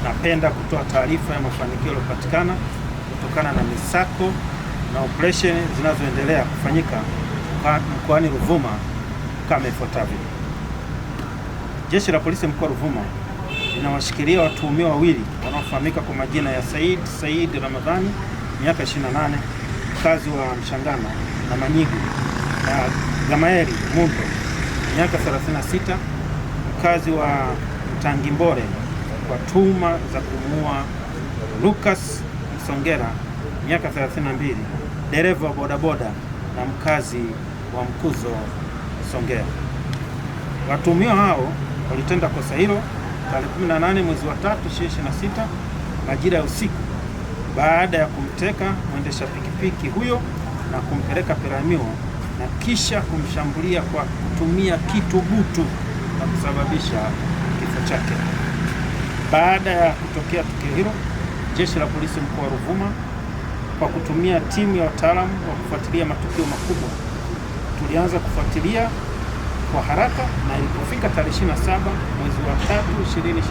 napenda kutoa taarifa ya mafanikio yaliyopatikana kutokana na misako na operation zinazoendelea kufanyika mkoani Ruvuma kama ifuatavyo. Jeshi la Polisi mkoa wa Ruvuma linawashikilia watuhumiwa wawili wanaofahamika kwa majina ya Said Ramadhani miaka 28, mkazi wa Mshangano na Manyigu, na Gamaeli Mundo miaka 36, mkazi wa Mtangimbole, kwa tuhuma za kumuua Lucas Msongera miaka 32, dereva wa bodaboda na mkazi wa Mkuzo Songea. Watuhumiwa hao walitenda kosa hilo tarehe 18 mwezi wa 3 2026 majira ya usiku, baada ya kumteka mwendesha pikipiki huyo na kumpeleka Peramiho na kisha kumshambulia kwa kutumia kitu butu na kusababisha kifo chake. Baada ya kutokea tukio hilo, Jeshi la Polisi mkoa wa Ruvuma kwa kutumia timu ya wataalamu wa kufuatilia matukio makubwa tulianza kufuatilia kwa haraka, na ilipofika tarehe 27 mwezi wa 3 2026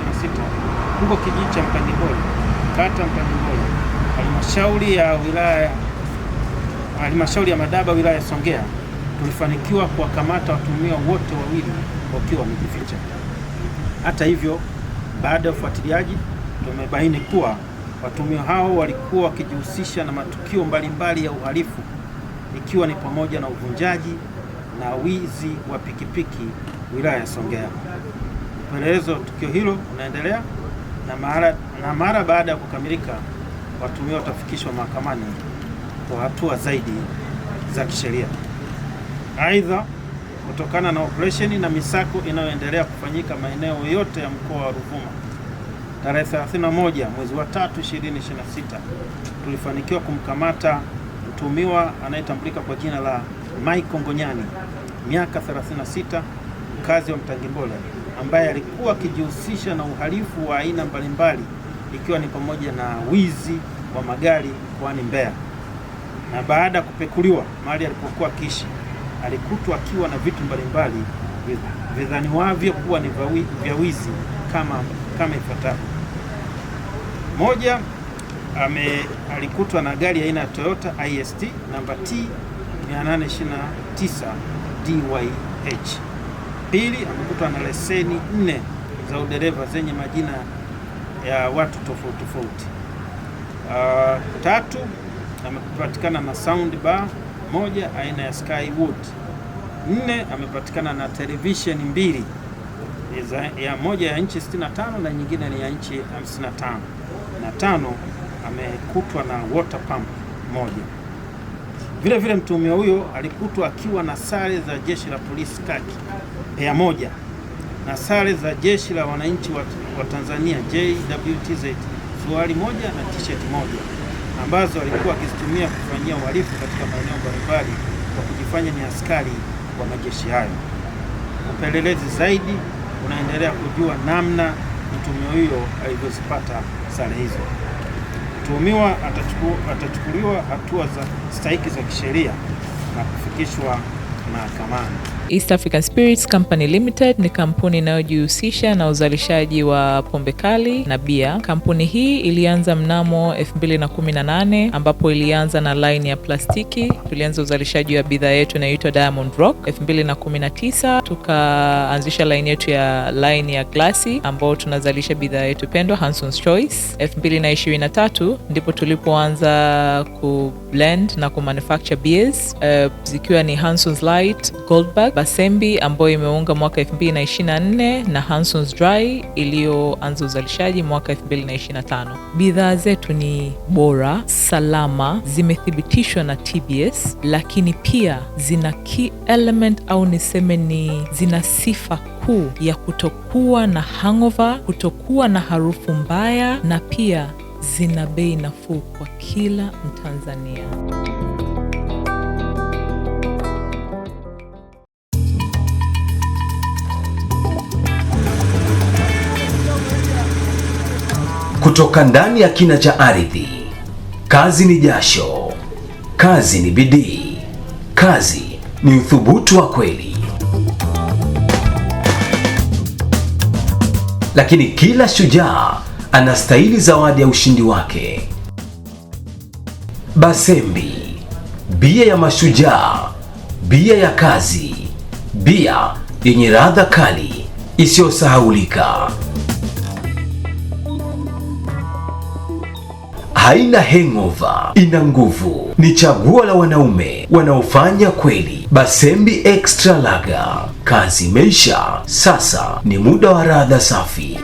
huko kijiji cha Mtangimbole, kata Mtangimbole, halmashauri ya Madaba, wilaya ya Songea, tulifanikiwa kuwakamata watuhumiwa wote wawili wakiwa wamejificha. Hata hivyo, baada ya ufuatiliaji tumebaini kuwa watuhumiwa hao walikuwa wakijihusisha na matukio mbalimbali ya uhalifu, ikiwa ni pamoja na uvunjaji na wizi wa pikipiki wilaya ya Songea. Upelelezi wa tukio hilo unaendelea na mara baada ya kukamilika, watuhumiwa watafikishwa mahakamani kwa hatua zaidi za kisheria. Aidha, kutokana na operesheni na misako inayoendelea kufanyika maeneo yote ya mkoa wa Ruvuma, tarehe 31 mwezi wa 3 2026 tulifanikiwa kumkamata mtuhumiwa anayetambulika kwa jina la Michael Ngonyani miaka 36, mkazi wa Mtangimbole, ambaye alikuwa akijihusisha na uhalifu wa aina mbalimbali, ikiwa ni pamoja na wizi wa magari mkoani Mbeya. Na baada ya kupekuliwa mahali alipokuwa akiishi, alikutwa akiwa na vitu mbalimbali vidhaniwavyo kuwa ni vya wizi kama ifuatavyo. Moja, alikutwa na gari aina ya Toyota IST namba T 829 DYH. Pili, amekutwa na leseni 4 za udereva zenye majina ya watu tofauti tofauti. Tatu, amepatikana na sound bar moja aina ya Skywood. 4, amepatikana na television 2, ya moja ya inchi 65 na nyingine ni ya inchi 55. Na 5, amekutwa na water pump moja. Vile vile mtuhumiwa huyo alikutwa akiwa na sare za Jeshi la Polisi kaki pea moja na sare za Jeshi la Wananchi wa Tanzania JWTZ suruali moja na t-shirt moja, ambazo alikuwa akizitumia kufanyia uhalifu katika maeneo mbalimbali kwa kujifanya ni askari wa majeshi hayo. Upelelezi zaidi unaendelea kujua namna mtuhumiwa huyo alivyozipata sare hizo. Mtuhumiwa atachukuliwa hatua za stahiki za kisheria na kufikishwa mahakamani. East African Spirits Company Limited ni kampuni inayojihusisha na uzalishaji wa pombe kali na bia. Kampuni hii ilianza mnamo 2018 ambapo ilianza na line ya plastiki. Tulianza uzalishaji wa bidhaa yetu inayoitwa Diamond Rock. 2019 tukaanzisha line yetu ya line ya glasi ambao tunazalisha bidhaa yetu pendwa Hanson's Choice. 2023 ndipo tulipoanza ku blend na ku manufacture beers zikiwa ni Hanson's Light, Goldberg, Basembi ambayo imeunga mwaka 2024 na Hanson's Dry iliyoanza uzalishaji mwaka 2025. Bidhaa zetu ni bora, salama, zimethibitishwa na TBS, lakini pia zina key element au niseme ni zina sifa kuu ya kutokuwa na hangover, kutokuwa na harufu mbaya, na pia zina bei nafuu kwa kila Mtanzania. Kutoka ndani ya kina cha ardhi, kazi ni jasho, kazi ni bidii, kazi ni uthubutu wa kweli. Lakini kila shujaa anastahili zawadi ya ushindi wake. Basembi, bia ya mashujaa, bia ya kazi, bia yenye ladha kali isiyosahaulika. Haina hangover, ina nguvu. Ni chaguo la wanaume wanaofanya kweli. Basembi Extra Lager, kazi imeisha, sasa ni muda wa ladha safi.